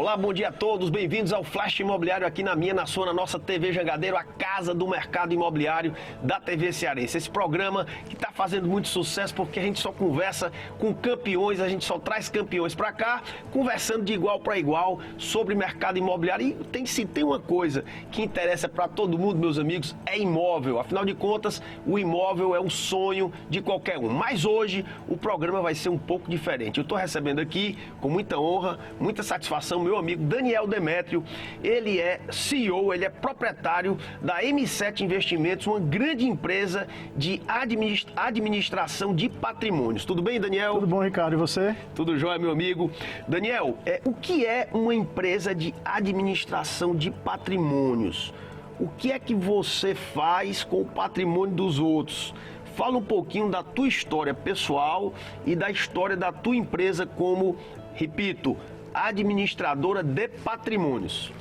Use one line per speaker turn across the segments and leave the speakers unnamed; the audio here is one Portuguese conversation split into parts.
Olá, bom dia a todos, bem-vindos ao Flash Imobiliário aqui na sua, na nossa TV Jangadeiro, a casa do mercado imobiliário da TV Cearense. Esse programa que está fazendo muito sucesso porque a gente só conversa com campeões, a gente só traz campeões para cá, conversando de igual para igual sobre mercado imobiliário. E se tem uma coisa que interessa para todo mundo, meus amigos, é imóvel. Afinal de contas, o imóvel é um sonho de qualquer um. Mas hoje o programa vai ser um pouco diferente. Eu estou recebendo aqui, com muita honra, muita satisfação, meu amigo Daniel Demétrio. Ele é CEO, ele é proprietário da M7 Investimentos, uma grande empresa de administração de patrimônios. Tudo bem, Daniel?
Tudo bom, Ricardo. E você?
Tudo jóia, meu amigo. Daniel, o que é uma empresa de administração de patrimônios? O que é que você faz com o patrimônio dos outros? Fala um pouquinho da tua história pessoal e da história da tua empresa como, repito, administradora de patrimônios.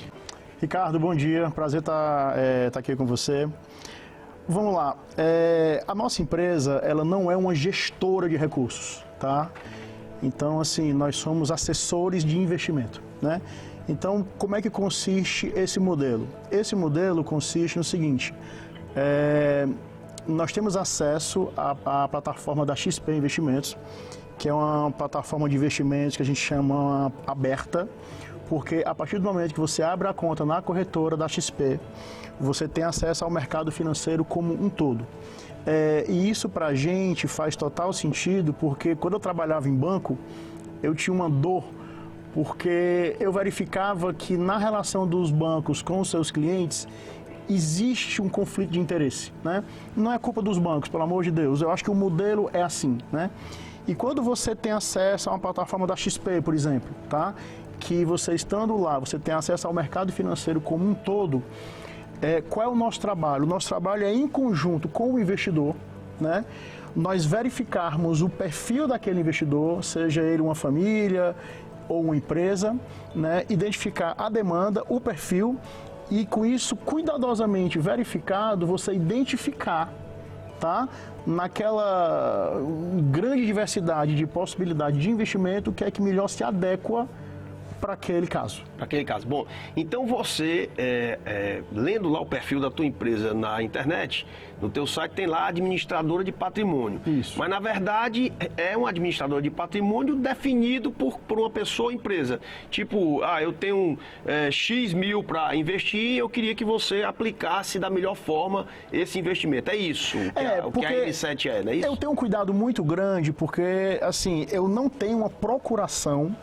Ricardo, bom dia. Prazer estar aqui com você. Vamos lá. A nossa empresa, ela não é uma gestora de recursos, tá? Então, assim, nós somos assessores de investimento, né? Então, como é que consiste esse modelo? Esse modelo consiste no seguinte: nós temos acesso à plataforma da XP Investimentos, que é uma plataforma de investimentos que a gente chama aberta, porque a partir do momento que você abre a conta na corretora da XP, você tem acesso ao mercado financeiro como um todo. E isso para a gente faz total sentido, porque quando eu trabalhava em banco, eu tinha uma dor, porque eu verificava que na relação dos bancos com os seus clientes, existe um conflito de interesse, né? Não é culpa dos bancos, pelo amor de Deus, eu acho que o modelo é assim, né? E quando você tem acesso a uma plataforma da XP, por exemplo, tá? Que você estando lá, você tem acesso ao mercado financeiro como um todo, qual é o nosso trabalho? O nosso trabalho é em conjunto com o investidor, né? Nós verificarmos o perfil daquele investidor, seja ele uma família ou uma empresa, né? Identificar a demanda, o perfil e com isso, cuidadosamente verificado, você identificar, tá? Naquela grande diversidade de possibilidade de investimento, o que é que melhor se adequa para aquele caso.
Para aquele caso. Bom, então você, lendo lá o perfil da tua empresa na internet, no teu site tem lá administradora de patrimônio.
Isso.
Mas na verdade é um administrador de patrimônio definido por uma pessoa ou empresa. Tipo, eu tenho X mil para investir, eu queria que você aplicasse da melhor forma esse investimento. É isso o que a M7 não é isso?
Eu tenho um cuidado muito grande porque, assim, eu não tenho uma procuração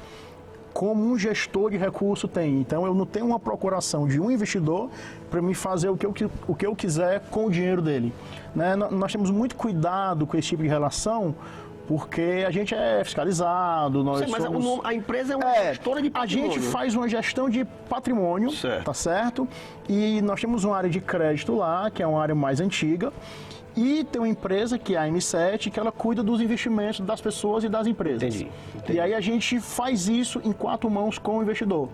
como um gestor de recurso tem. Então, eu não tenho uma procuração de um investidor para me fazer o que eu quiser com o dinheiro dele, né? Nós temos muito cuidado com esse tipo de relação, porque a gente é fiscalizado, nós
mas
somos...
a empresa é uma gestora de patrimônio.
A gente faz uma gestão de patrimônio,
certo.
Tá certo? E nós temos uma área de crédito lá, que é uma área mais antiga, e tem uma empresa, que é a M7, que ela cuida dos investimentos das pessoas e das empresas.
Entendi.
E aí a gente faz isso em 4 mãos com o investidor.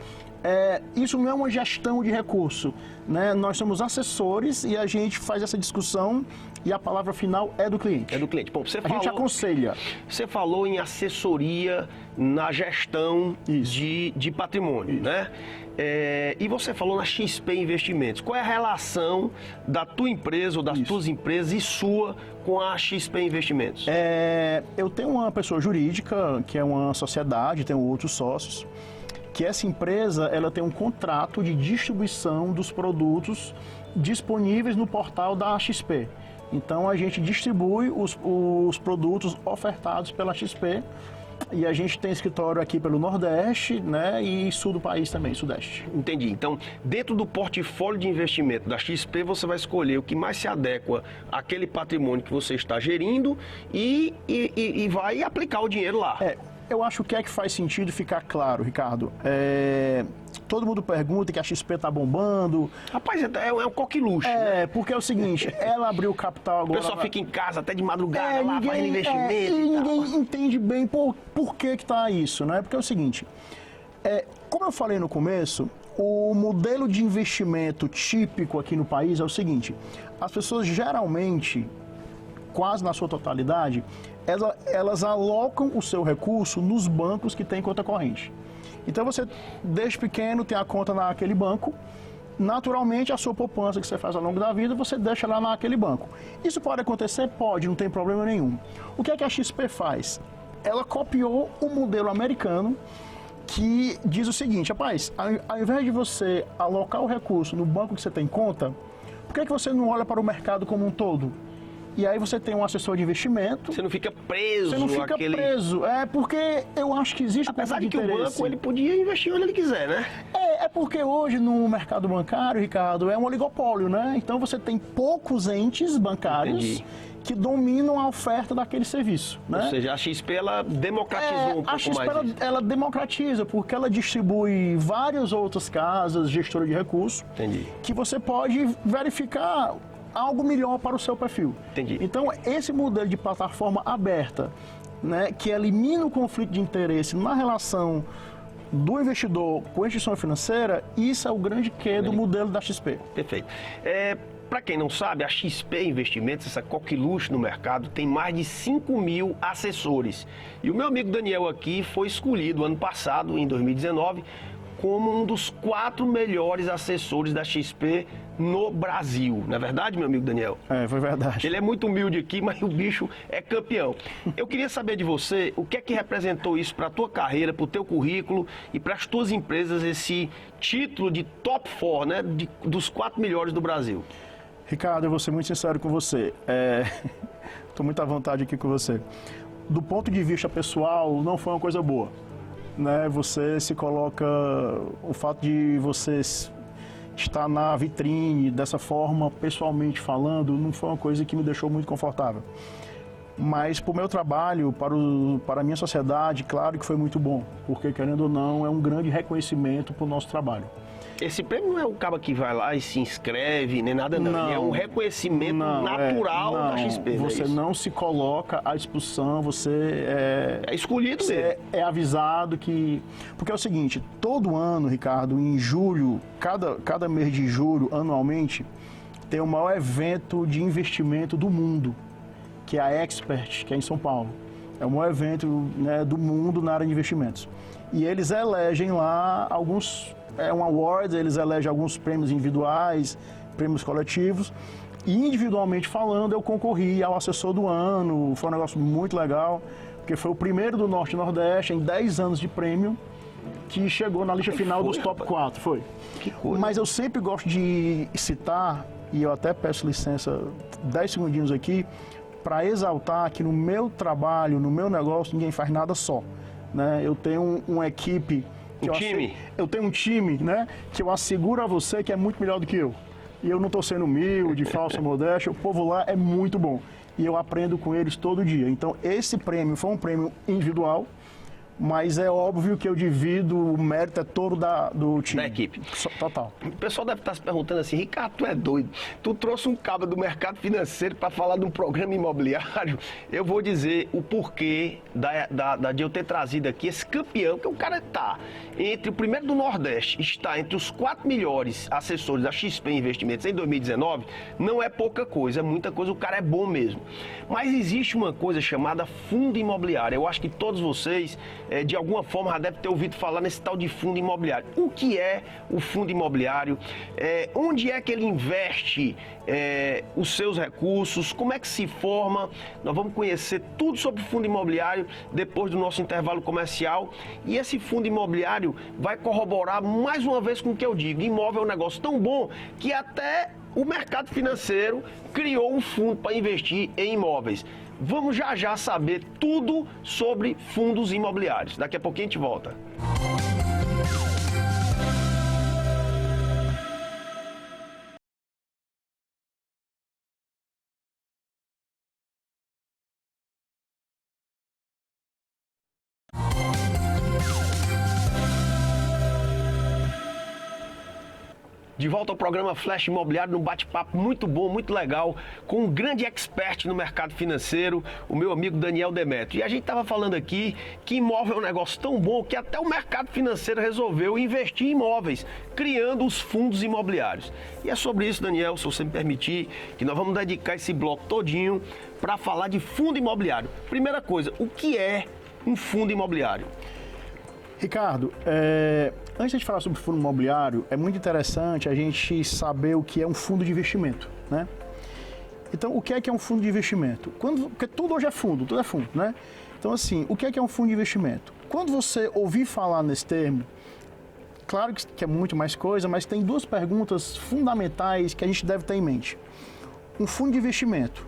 Isso não é uma gestão de recurso, né? Nós somos assessores e a gente faz essa discussão e a palavra final é do cliente.
É do cliente. Bom,
a gente aconselha.
Você falou em assessoria na gestão de patrimônio,
isso,
né? E você falou na XP Investimentos. Qual é a relação da tua empresa ou das tuas empresas e sua com a XP Investimentos?
Eu tenho uma pessoa jurídica, que é uma sociedade, tenho outros sócios, que essa empresa ela tem um contrato de distribuição dos produtos disponíveis no portal da XP. Então a gente distribui os produtos ofertados pela XP. E a gente tem escritório aqui pelo Nordeste, né, e sul do país também, Sudeste.
Entendi. Então, dentro do portfólio de investimento da XP, você vai escolher o que mais se adequa àquele patrimônio que você está gerindo e vai aplicar o dinheiro lá.
Eu acho que faz sentido ficar claro, Ricardo. Todo mundo pergunta que a XP está bombando.
Rapaz, é um coqueluche, né?
Porque é o seguinte, ela abriu capital agora...
O pessoal fica em casa até de madrugada lá fazendo investimento
e ninguém entende bem por que está isso, né? Porque é o seguinte, como eu falei no começo, o modelo de investimento típico aqui no país é o seguinte: as pessoas geralmente, quase na sua totalidade, elas alocam o seu recurso nos bancos que têm conta corrente. Então você, desde pequeno, tem a conta naquele banco. Naturalmente, a sua poupança que você faz ao longo da vida, você deixa lá naquele banco. Isso pode acontecer? Pode, não tem problema nenhum. O que é que a XP faz? Ela copiou o modelo americano que diz o seguinte: rapaz, ao invés de você alocar o recurso no banco que você tem conta, por que você não olha para o mercado como um todo? E aí você tem um assessor de investimento.
Você não fica preso.
Você não fica preso. É porque eu acho que existe
apesar de que o banco ele podia investir onde ele quiser, né?
É porque hoje no mercado bancário, Ricardo, é um oligopólio, né? Então você tem poucos entes bancários que dominam a oferta daquele serviço, né?
Ou seja, a XP ela democratizou um pouco mais.
A XP ela democratiza porque ela distribui várias outras casas, gestora de recursos, que você pode verificar algo melhor para o seu perfil. Então, esse modelo de plataforma aberta, né, que elimina o conflito de interesse na relação do investidor com a instituição financeira, isso é o grande quê do modelo da XP.
Perfeito. Para quem não sabe, a XP Investimentos, essa coqueluche no mercado, tem mais de 5 mil assessores. E o meu amigo Daniel aqui foi escolhido ano passado, em 2019, como um dos 4 melhores assessores da XP no Brasil. Não é verdade, meu amigo Daniel?
Foi verdade.
Ele é muito humilde aqui, mas o bicho é campeão. Eu queria saber de você, o que é que representou isso para a tua carreira, para o teu currículo e para as tuas empresas, esse título de top 4, né, dos 4 melhores do Brasil?
Ricardo, eu vou ser muito sincero com você. Estou muito à vontade aqui com você. Do ponto de vista pessoal, não foi uma coisa boa, né? Você se coloca, o fato de você estar na vitrine dessa forma, pessoalmente falando, não foi uma coisa que me deixou muito confortável. Mas para o meu trabalho, para a minha sociedade, claro que foi muito bom, porque querendo ou não, é um grande reconhecimento para o nosso trabalho.
Esse prêmio não é o cara que vai lá e se inscreve, nem nada não. Ele é um reconhecimento natural da XP.
Você não se coloca à disposição, você
é escolhido mesmo.
É avisado que... Porque é o seguinte, todo ano, Ricardo, em julho, cada mês de julho, anualmente, tem o maior evento de investimento do mundo, que é a Expert, que é em São Paulo. É o maior evento, né, do mundo na área de investimentos. E eles elegem lá alguns... É um awards, eles elegem alguns prêmios individuais, prêmios coletivos. E individualmente falando, eu concorri ao assessor do ano. Foi um negócio muito legal, porque foi o primeiro do Norte e Nordeste em 10 anos de prêmio que chegou na lista final dos top 4. Foi.
Que coisa.
Mas eu sempre gosto de citar, e eu até peço licença 10 segundinhos aqui, para exaltar que no meu trabalho, no meu negócio, ninguém faz nada só, né? Eu tenho uma equipe... Eu tenho um time, né, que eu asseguro a você que é muito melhor do que eu. E eu não estou sendo humilde, falsa modéstia, o povo lá é muito bom. E eu aprendo com eles todo dia. Então, esse prêmio foi um prêmio individual, mas é óbvio que eu divido, o mérito é todo do time.
Da equipe.
Total.
O pessoal deve estar se perguntando assim, Ricardo, tu é doido? Tu trouxe um cabo do mercado financeiro para falar de um programa imobiliário? Eu vou dizer o porquê de eu ter trazido aqui esse campeão, que o cara está entre o primeiro do Nordeste, está entre os 4 melhores assessores da XP Investimentos em 2019, não é pouca coisa, é muita coisa, o cara é bom mesmo. Mas existe uma coisa chamada fundo imobiliário. Eu acho que todos vocês... de alguma forma já deve ter ouvido falar nesse tal de fundo imobiliário. O que é o fundo imobiliário? Onde é que ele investe os seus recursos? Como é que se forma? Nós vamos conhecer tudo sobre o fundo imobiliário depois do nosso intervalo comercial. E esse fundo imobiliário vai corroborar mais uma vez com o que eu digo. Imóvel é um negócio tão bom que até o mercado financeiro criou um fundo para investir em imóveis. Vamos já saber tudo sobre fundos imobiliários. Daqui a pouquinho a gente volta. De volta ao programa Flash Imobiliário, num bate-papo muito bom, muito legal, com um grande expert no mercado financeiro, o meu amigo Daniel Demetrio. E a gente estava falando aqui que imóvel é um negócio tão bom que até o mercado financeiro resolveu investir em imóveis, criando os fundos imobiliários. E é sobre isso, Daniel, se você me permitir, que nós vamos dedicar esse bloco todinho para falar de fundo imobiliário. Primeira coisa, o que é um fundo imobiliário?
Ricardo, antes de falar sobre fundo imobiliário, é muito interessante a gente saber o que é um fundo de investimento, né? Então, o que é um fundo de investimento? Porque tudo hoje é fundo, tudo é fundo, né? Então, assim, o que é um fundo de investimento? Quando você ouvir falar nesse termo, claro que é muito mais coisa, mas tem duas perguntas fundamentais que a gente deve ter em mente. Um fundo de investimento.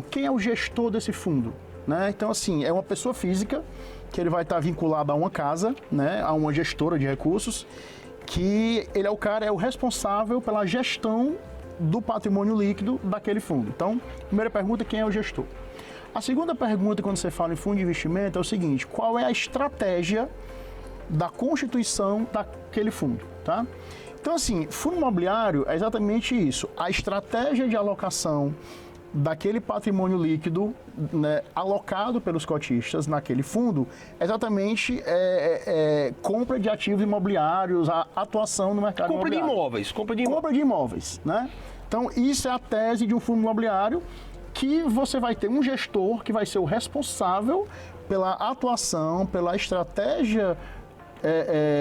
Quem é o gestor desse fundo? Né? Então, assim, é uma pessoa física que ele vai estar vinculado a uma casa, né? A uma gestora de recursos, que ele é o responsável pela gestão do patrimônio líquido daquele fundo. Então, primeira pergunta, quem é o gestor? A segunda pergunta, quando você fala em fundo de investimento, é o seguinte: qual é a estratégia da constituição daquele fundo, tá? Então, assim, fundo imobiliário é exatamente isso. A estratégia de alocação daquele patrimônio líquido, né, alocado pelos cotistas naquele fundo, é exatamente compra de ativos imobiliários, a atuação no mercado imobiliário.
Compra de imóveis,
né? Então, isso é a tese de um fundo imobiliário, que você vai ter um gestor que vai ser o responsável pela atuação, pela estratégia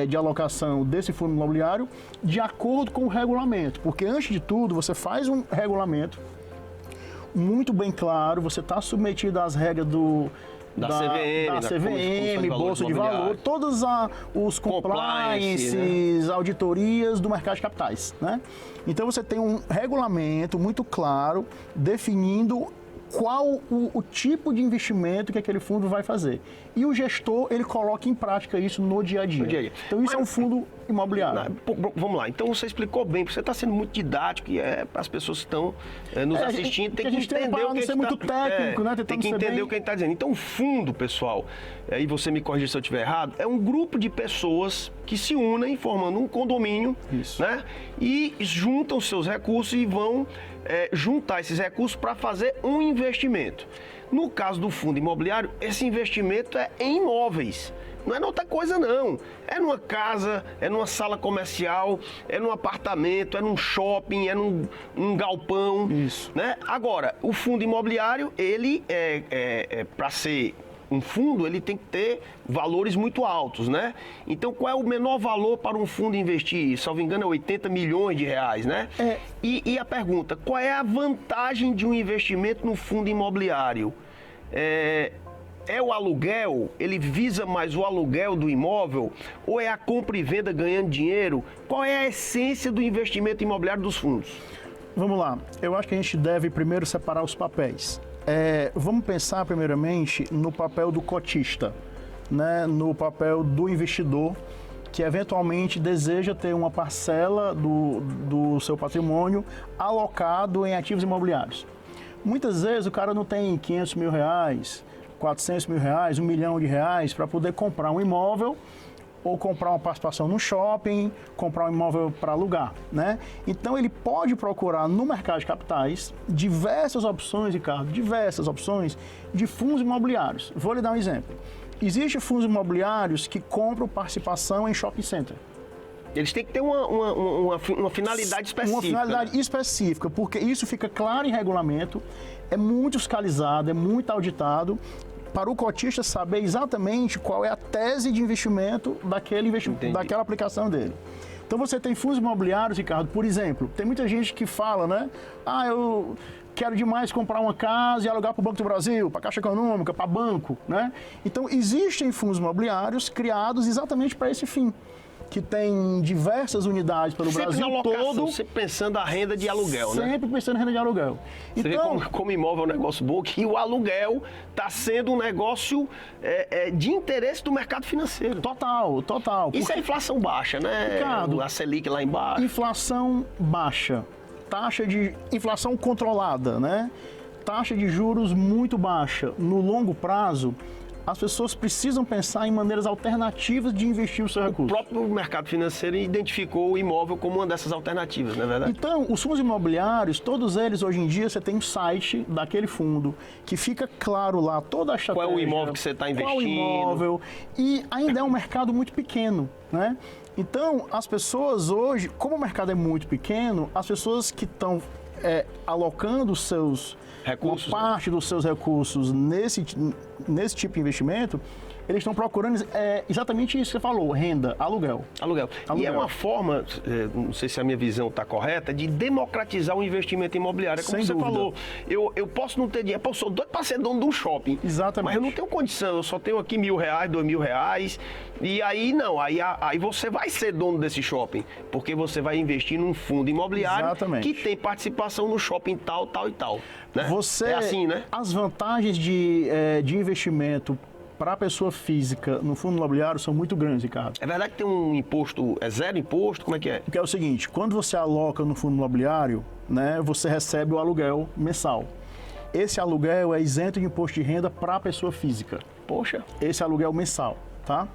de alocação desse fundo imobiliário de acordo com o regulamento. Porque, antes de tudo, você faz um regulamento muito bem claro, você está submetido às regras da CVM, Bolsa de Valor, todos os compliances, né? Auditorias do mercado de capitais, né? Então você tem um regulamento muito claro definindo qual o tipo de investimento que aquele fundo vai fazer. E o gestor, ele coloca em prática isso no dia a dia. Então isso é um fundo imobiliário.
Vamos lá, então você explicou bem, porque você está sendo muito didático e para as pessoas que estão nos assistindo, tem que entender o que
ser muito técnico, né?
Tem que entender o que a gente está dizendo. Então, o fundo, pessoal, e você me corrija se eu estiver errado, é um grupo de pessoas que se unem formando um condomínio, né? E juntam seus recursos e vão juntar esses recursos para fazer um investimento. No caso do fundo imobiliário, esse investimento é em imóveis. Não é outra coisa, não. É numa casa, é numa sala comercial, é num apartamento, é num shopping, é num galpão.
Isso.
Né? Agora, o fundo imobiliário, ele para ser um fundo, ele tem que ter valores muito altos, né? Então, qual é o menor valor para um fundo investir? Salvo engano, é 80 milhões de reais, né? E a pergunta, qual é a vantagem de um investimento no fundo imobiliário? É o aluguel? Ele visa mais o aluguel do imóvel? Ou é a compra e venda ganhando dinheiro? Qual é a essência do investimento imobiliário dos fundos?
Vamos lá. Eu acho que a gente deve primeiro separar os papéis. Vamos pensar primeiramente no papel do cotista, né? No papel do investidor, que eventualmente deseja ter uma parcela do seu patrimônio alocado em ativos imobiliários. Muitas vezes o cara não tem 500 mil reais, 400 mil reais, 1 milhão de reais para poder comprar um imóvel ou comprar uma participação no shopping, comprar um imóvel para alugar, né? Então ele pode procurar no mercado de capitais diversas opções, Ricardo, diversas opções de fundos imobiliários. Vou lhe dar um exemplo. Existem fundos imobiliários que compram participação em shopping center.
Eles têm que ter uma finalidade específica.
Uma finalidade específica, porque isso fica claro em regulamento, é muito fiscalizado, é muito auditado, para o cotista saber exatamente qual é a tese de investimento daquela aplicação dele. Então você tem fundos imobiliários, Ricardo, por exemplo, tem muita gente que fala, né? Eu quero demais comprar uma casa e alugar para o Banco do Brasil, para a Caixa Econômica, para banco, né? Então existem fundos imobiliários criados exatamente para esse fim, que tem diversas unidades pelo Brasil todo.
Sempre pensando a renda de aluguel,
né? Sempre pensando em renda de aluguel.
Você vê como imóvel é um negócio bom, que o aluguel está sendo um negócio de interesse do mercado financeiro.
Total.
Isso é inflação baixa, né?
Ricardo,
a Selic lá embaixo.
Inflação baixa, taxa de inflação controlada, né? Taxa de juros muito baixa. No longo prazo, as pessoas precisam pensar em maneiras alternativas de investir o seu recurso.
O próprio mercado financeiro identificou o imóvel como uma dessas alternativas, não é verdade?
Então, os fundos imobiliários, todos eles, hoje em dia, você tem um site daquele fundo, que fica claro lá toda a estratégia.
Qual é o imóvel que você está investindo?
Qual o imóvel. E ainda é um mercado muito pequeno, né? Então, as pessoas hoje, como o mercado é muito pequeno, as pessoas que estão alocando
recursos,
uma parte dos seus recursos nesse tipo de investimento, eles estão procurando exatamente isso que você falou, renda, aluguel.
Aluguel. E é uma forma, não sei se a minha visão está correta, de democratizar o investimento imobiliário. É como
Sem
você
dúvida.
falou, eu posso não ter dinheiro, eu sou doido para ser dono de um shopping.
Exatamente.
Mas eu não tenho condição, eu só tenho aqui R$1.000, R$2.000, e aí não, aí você vai ser dono desse shopping, porque você vai investir num fundo imobiliário
Exatamente.
que tem participação no shopping tal, tal e tal. Né? É assim, né?
As vantagens de investimento para a pessoa física no fundo imobiliário são muito grandes, Ricardo.
É verdade que tem um imposto, é zero imposto? Como é que é?
Porque é o seguinte, quando você aloca no fundo imobiliário, né, você recebe o aluguel mensal. Esse aluguel é isento de imposto de renda para a pessoa física.
Poxa.
Esse aluguel mensal, tá?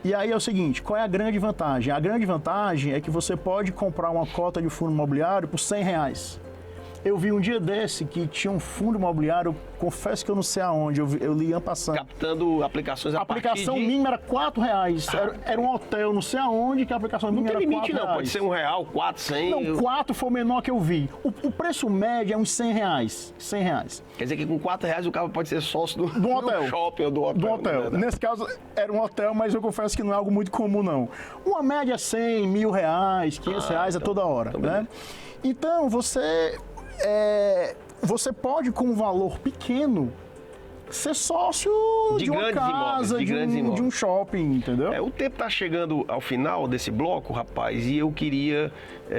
E aí é o seguinte, qual é a grande vantagem? A grande vantagem é que você pode comprar uma cota de fundo imobiliário por R$100. Eu vi um dia desse que tinha um fundo imobiliário, confesso que eu não sei aonde, eu li ano passado.
Captando aplicações a
A aplicação
partir de...
mínima era R$4. Era um hotel, não sei aonde, que a aplicação
Não
mínima
tem
era
limite
R$4.
não, pode ser R$1, 4, 100...
Não, 4 foi o menor que eu vi. O preço médio é uns R$100. R$100.
Quer dizer que com R$4 o cara pode ser sócio
Do hotel.
do shopping ou do hotel.
Do hotel.
Né?
Nesse caso, era um hotel, mas eu confesso que não é algo muito comum, não. Uma média é 100, R$1.000, R$500 é toda hora, né? Então, você pode, com um valor pequeno, ser sócio de uma casa, de um shopping, entendeu?
O tempo está chegando ao final desse bloco, rapaz, e eu queria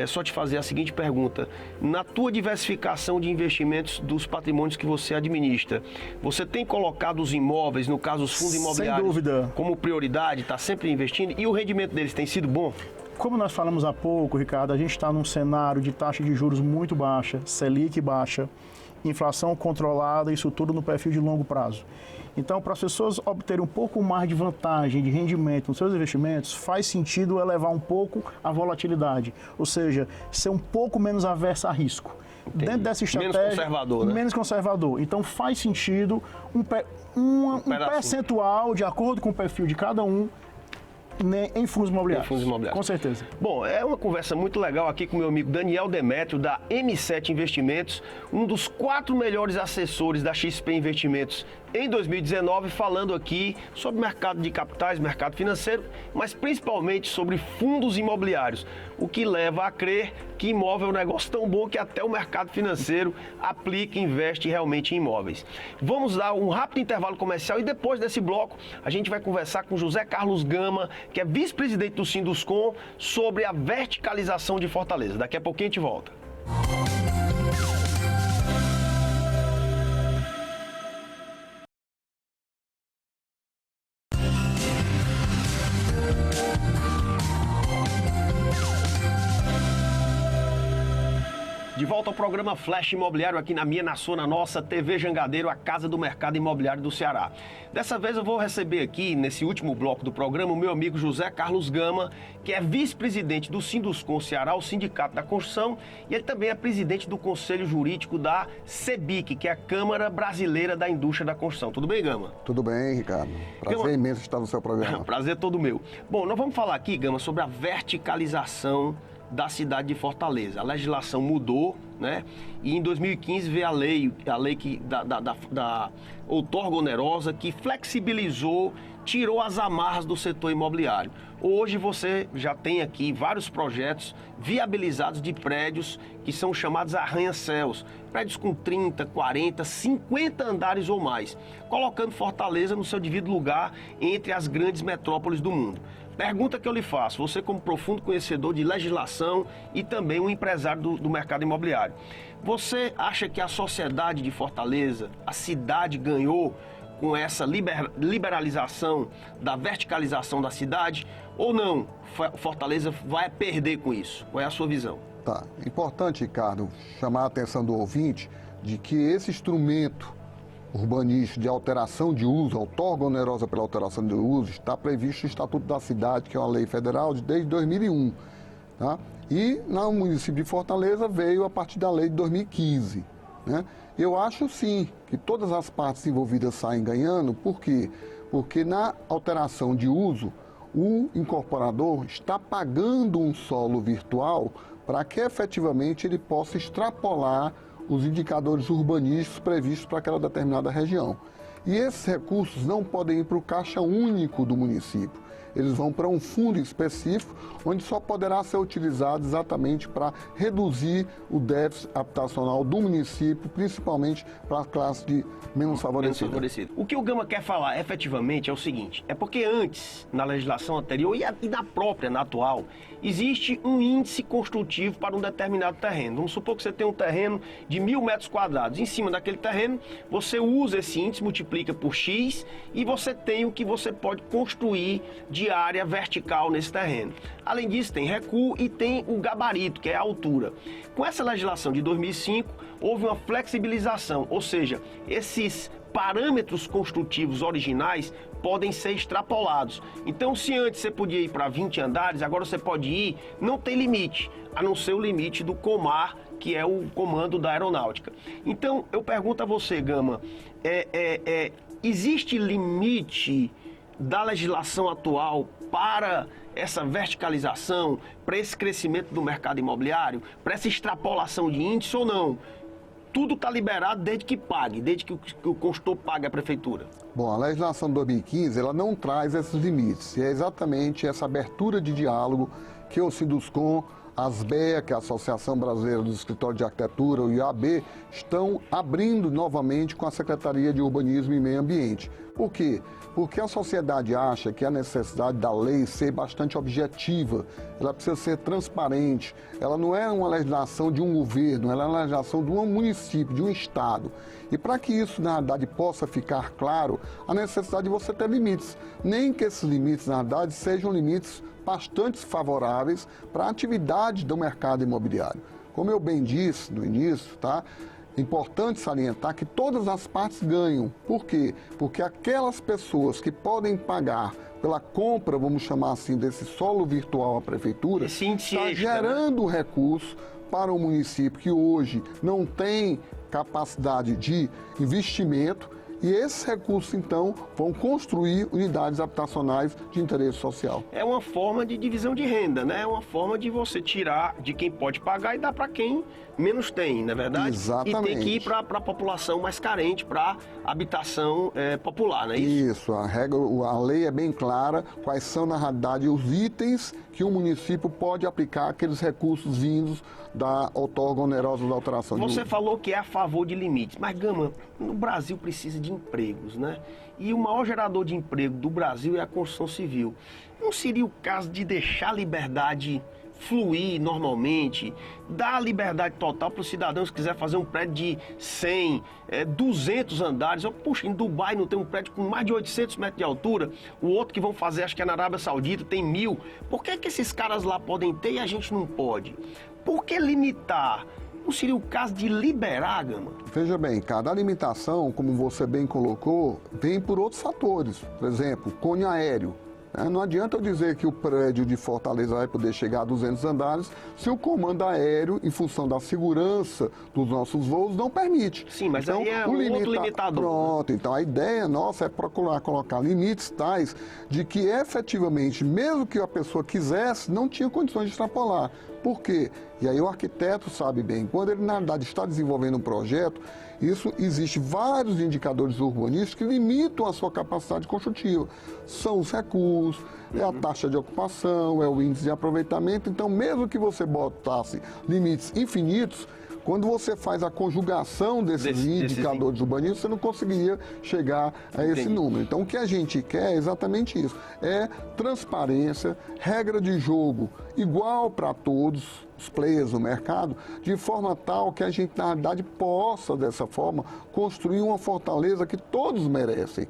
só te fazer a seguinte pergunta. Na tua diversificação de investimentos dos patrimônios que você administra, você tem colocado os imóveis, no caso os fundos imobiliários,
dúvida,
como prioridade, está sempre investindo, e o rendimento deles tem sido bom?
Como nós falamos há pouco, Ricardo, a gente está num cenário de taxa de juros muito baixa, Selic baixa, inflação controlada, isso tudo no perfil de longo prazo. Então, para as pessoas obterem um pouco mais de vantagem, de rendimento nos seus investimentos, faz sentido elevar um pouco a volatilidade, ou seja, ser um pouco menos averso a risco.
Entendi.
Dentro dessa estratégia...
Menos conservador, né?
Menos conservador. Então, faz sentido um percentual, de acordo com o perfil de cada um, em fundos imobiliários. Com certeza.
Bom, é uma conversa muito legal aqui com meu amigo Daniel Demétrio, da M7 Investimentos, um dos 4 melhores assessores da XP Investimentos em 2019, falando aqui sobre mercado de capitais, mercado financeiro, mas principalmente sobre fundos imobiliários, o que leva a crer que imóvel é um negócio tão bom que até o mercado financeiro aplica e investe realmente em imóveis. Vamos dar um rápido intervalo comercial e depois desse bloco a gente vai conversar com José Carlos Gama, que é vice-presidente do Sinduscon, sobre a verticalização de Fortaleza. Daqui a pouquinho a gente volta. De volta ao programa Flash Imobiliário aqui na minha, na sua, na nossa TV Jangadeiro, a casa do mercado imobiliário do Ceará. Dessa vez eu vou receber aqui, nesse último bloco do programa, o meu amigo José Carlos Gama, que é vice-presidente do Sinduscon Ceará, o Sindicato da Construção, e ele também é presidente do Conselho Jurídico da CEBIC, que é a Câmara Brasileira da Indústria da Construção. Tudo bem, Gama?
Tudo bem, Ricardo. Prazer imenso estar no seu programa.
Prazer todo meu. Bom, nós vamos falar aqui, Gama, sobre a verticalização da cidade de Fortaleza. A legislação mudou, né? E em 2015 veio a lei da outorga onerosa, que flexibilizou, tirou as amarras do setor imobiliário. Hoje você já tem aqui vários projetos viabilizados de prédios que são chamados arranha-céus. Prédios com 30, 40, 50 andares ou mais, colocando Fortaleza no seu devido lugar entre as grandes metrópoles do mundo. Pergunta que eu lhe faço, você como profundo conhecedor de legislação e também um empresário do mercado imobiliário, você acha que a sociedade de Fortaleza, a cidade ganhou com essa liberalização da verticalização da cidade ou não? Fortaleza vai perder com isso? Qual é a sua visão?
Tá. Importante, Ricardo, chamar a atenção do ouvinte de que esse instrumento urbanístico de alteração de uso, outorga onerosa pela alteração de uso, está previsto no Estatuto da Cidade, que é uma lei federal desde 2001. Tá? E no município de Fortaleza veio a partir da lei de 2015. Né? Eu acho sim que todas as partes envolvidas saem ganhando. Por quê? Porque na alteração de uso, o incorporador está pagando um solo virtual para que efetivamente ele possa extrapolar os indicadores urbanísticos previstos para aquela determinada região. E esses recursos não podem ir para o caixa único do município. Eles vão para um fundo específico, onde só poderá ser utilizado exatamente para reduzir o déficit habitacional do município, principalmente para a classe de menos favorecida.
O que o Gama quer falar efetivamente é o seguinte, é porque antes, na legislação anterior e na própria, na atual, existe um índice construtivo para um determinado terreno. Vamos supor que você tem um terreno de 1.000 metros quadrados. Em cima daquele terreno, você usa esse índice, multiplica por X e você tem o que você pode construir de área vertical nesse terreno. Além disso, tem recuo e tem o gabarito, que é a altura. Com essa legislação de 2005, houve uma flexibilização, ou seja, esses parâmetros construtivos originais podem ser extrapolados. Então, se antes você podia ir para 20 andares, agora você pode ir, não tem limite, a não ser o limite do COMAR, que é o comando da aeronáutica. Então, eu pergunto a você, Gama, existe limite da legislação atual para essa verticalização, para esse crescimento do mercado imobiliário, para essa extrapolação de índice ou não? Tudo está liberado desde que pague, desde que o consultor pague a prefeitura.
Bom, a legislação de 2015, ela não traz esses limites. E é exatamente essa abertura de diálogo que o Sinduscom, a ASBEA, que é a Associação Brasileira dos Escritórios de Arquitetura, o IAB, estão abrindo novamente com a Secretaria de Urbanismo e Meio Ambiente. Por quê? Porque a sociedade acha que a necessidade da lei ser bastante objetiva, ela precisa ser transparente, ela não é uma legislação de um governo, ela é uma legislação de um município, de um estado. E para que isso, na verdade, possa ficar claro, a necessidade de você ter limites. Nem que esses limites, na verdade, sejam limites bastante favoráveis para a atividade do mercado imobiliário. Como eu bem disse no início, tá? Importante salientar que todas as partes ganham. Por quê? Porque aquelas pessoas que podem pagar pela compra, vamos chamar assim, desse solo virtual à prefeitura, está gerando recurso para o município que hoje não tem capacidade de investimento. E esses recursos, então, vão construir unidades habitacionais de interesse social.
É uma forma de divisão de renda, né? É uma forma de você tirar de quem pode pagar e dar para quem menos tem, não é verdade?
Exatamente.
E tem que ir para a população mais carente, para habitação popular, não é isso?
Isso, a lei é bem clara quais são, na realidade, os itens que o município pode aplicar aqueles recursos vindos da outorga onerosa da alteração de uso.
Você falou que é a favor de limites, mas, Gama, no Brasil precisa de empregos, né? E o maior gerador de emprego do Brasil é a construção civil. Não seria o caso de deixar a liberdade fluir normalmente, dar liberdade total para os cidadãos que quiser fazer um prédio de 100, 200 andares? Puxa, em Dubai não tem um prédio com mais de 800 metros de altura, o outro que vão fazer, acho que é na Arábia Saudita, tem 1.000. Por que esses caras lá podem ter e a gente não pode? Por que limitar? Não seria o caso de liberar, Gama?
Veja bem, cada limitação, como você bem colocou, vem por outros fatores. Por exemplo, cone aéreo. Não adianta eu dizer que o prédio de Fortaleza vai poder chegar a 200 andares se o comando aéreo, em função da segurança dos nossos voos, não permite.
Sim, mas então, aí é outro limitador.
Pronto, então a ideia nossa é procurar colocar limites tais de que efetivamente, mesmo que a pessoa quisesse, não tinha condições de extrapolar. Por quê? E aí o arquiteto sabe bem, quando ele na verdade está desenvolvendo um projeto, isso existe vários indicadores urbanísticos que limitam a sua capacidade construtiva. São os recursos, é a taxa de ocupação, é o índice de aproveitamento. Então, mesmo que você botasse limites infinitos, quando você faz a conjugação desses indicadores urbanísticos, você não conseguiria chegar a esse número. Então, o que a gente quer é exatamente isso. É transparência, regra de jogo igual para todos os players do mercado, de forma tal que a gente, na realidade, possa, dessa forma, construir uma fortaleza que todos merecem.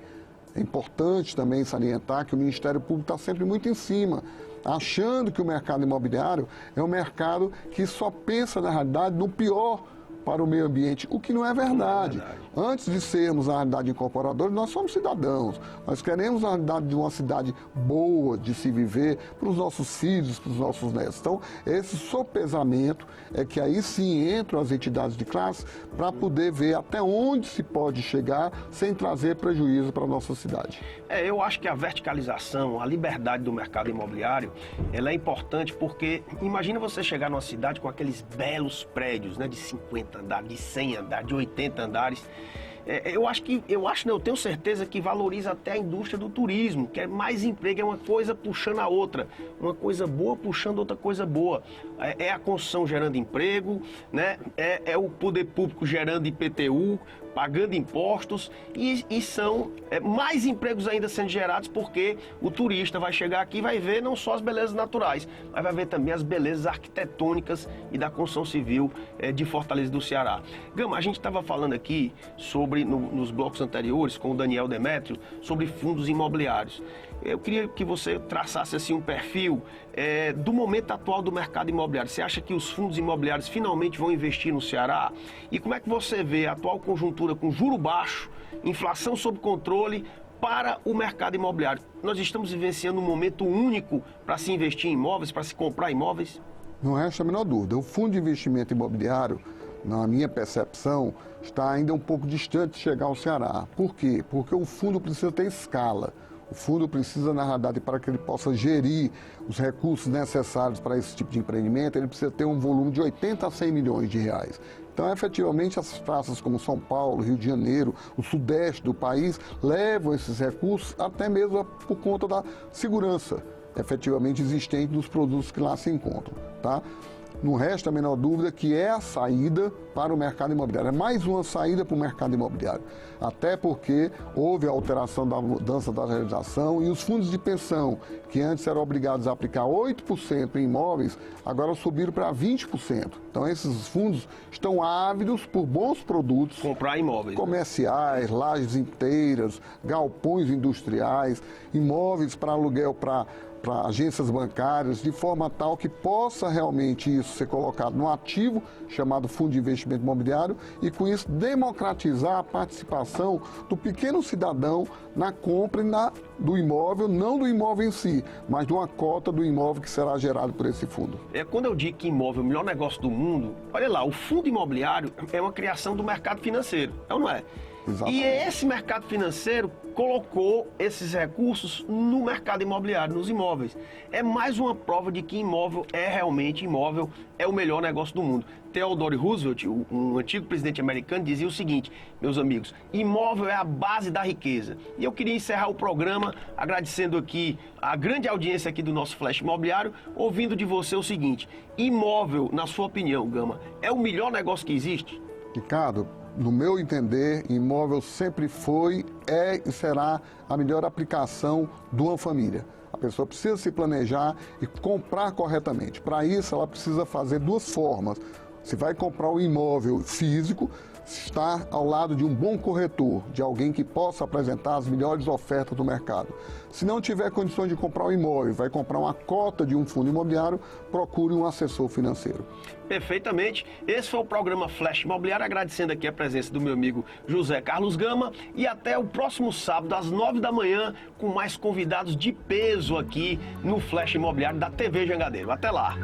É importante também salientar que o Ministério Público está sempre muito em cima, achando que o mercado imobiliário é um mercado que só pensa, na realidade, no pior para o meio ambiente, o que não é verdade. Antes de sermos, na realidade, incorporadores, nós somos cidadãos. Nós queremos, na realidade, de uma cidade boa de se viver para os nossos filhos, para os nossos netos. Então, esse sopesamento é que aí sim entram as entidades de classe para poder ver até onde se pode chegar sem trazer prejuízo para a nossa cidade.
Eu acho que a verticalização, a liberdade do mercado imobiliário, ela é importante porque imagina você chegar numa cidade com aqueles belos prédios, né, de 50 andares, de 100 andares, de 80 andares, Eu tenho certeza que valoriza até a indústria do turismo, que é mais emprego, é uma coisa puxando a outra, uma coisa boa puxando outra coisa boa. É a construção gerando emprego, né? É o poder público gerando IPTU, pagando impostos e são mais empregos ainda sendo gerados porque o turista vai chegar aqui e vai ver não só as belezas naturais, mas vai ver também as belezas arquitetônicas e da construção civil de Fortaleza do Ceará. Gama, a gente estava falando aqui sobre, nos blocos anteriores, com o Daniel Demétrio, sobre fundos imobiliários. Eu queria que você traçasse assim um perfil do momento atual do mercado imobiliário. Você acha que os fundos imobiliários finalmente vão investir no Ceará? E como é que você vê a atual conjuntura com juro baixo, inflação sob controle para o mercado imobiliário? Nós estamos vivenciando um momento único para se investir em imóveis, para se comprar imóveis?
Não resta a menor dúvida. O fundo de investimento imobiliário, na minha percepção, está ainda um pouco distante de chegar ao Ceará. Por quê? Porque o fundo precisa ter escala. O fundo precisa, na realidade, para que ele possa gerir os recursos necessários para esse tipo de empreendimento, ele precisa ter um volume de 80 a 100 milhões de reais. Então, efetivamente, as praças como São Paulo, Rio de Janeiro, o sudeste do país, levam esses recursos até mesmo por conta da segurança efetivamente existente dos produtos que lá se encontram, tá? Não resta a menor dúvida que é a saída para o mercado imobiliário. É mais uma saída para o mercado imobiliário. Até porque houve a alteração da mudança da legislação e os fundos de pensão, que antes eram obrigados a aplicar 8% em imóveis, agora subiram para 20%. Então esses fundos estão ávidos por bons produtos.
Comprar imóveis.
Comerciais, lajes inteiras, galpões industriais, imóveis para aluguel para agências bancárias, de forma tal que possa realmente isso ser colocado no ativo, chamado Fundo de Investimento Imobiliário, e com isso democratizar a participação do pequeno cidadão na compra do imóvel, não do imóvel em si, mas de uma cota do imóvel que será gerado por esse fundo.
Quando eu digo que imóvel é o melhor negócio do mundo, olha lá, o fundo imobiliário é uma criação do mercado financeiro, é ou não é?
Exatamente.
E esse mercado financeiro colocou esses recursos no mercado imobiliário, nos imóveis. É mais uma prova de que imóvel é o melhor negócio do mundo. Theodore Roosevelt, um antigo presidente americano, dizia o seguinte: meus amigos, imóvel é a base da riqueza. E eu queria encerrar o programa agradecendo aqui a grande audiência aqui do nosso Flash Imobiliário, ouvindo de você o seguinte: imóvel, na sua opinião, Gama, é o melhor negócio que existe?
Ricardo, no meu entender, imóvel sempre foi, é e será a melhor aplicação de uma família. A pessoa precisa se planejar e comprar corretamente. Para isso, ela precisa fazer duas formas. Se vai comprar um imóvel físico, estar ao lado de um bom corretor, de alguém que possa apresentar as melhores ofertas do mercado. Se não tiver condições de comprar um imóvel, vai comprar uma cota de um fundo imobiliário, procure um assessor financeiro.
Perfeitamente. Esse foi o programa Flash Imobiliário, agradecendo aqui a presença do meu amigo José Carlos Gama, e até o próximo sábado, às 9 da manhã, com mais convidados de peso aqui no Flash Imobiliário da TV Jangadeiro. Até lá!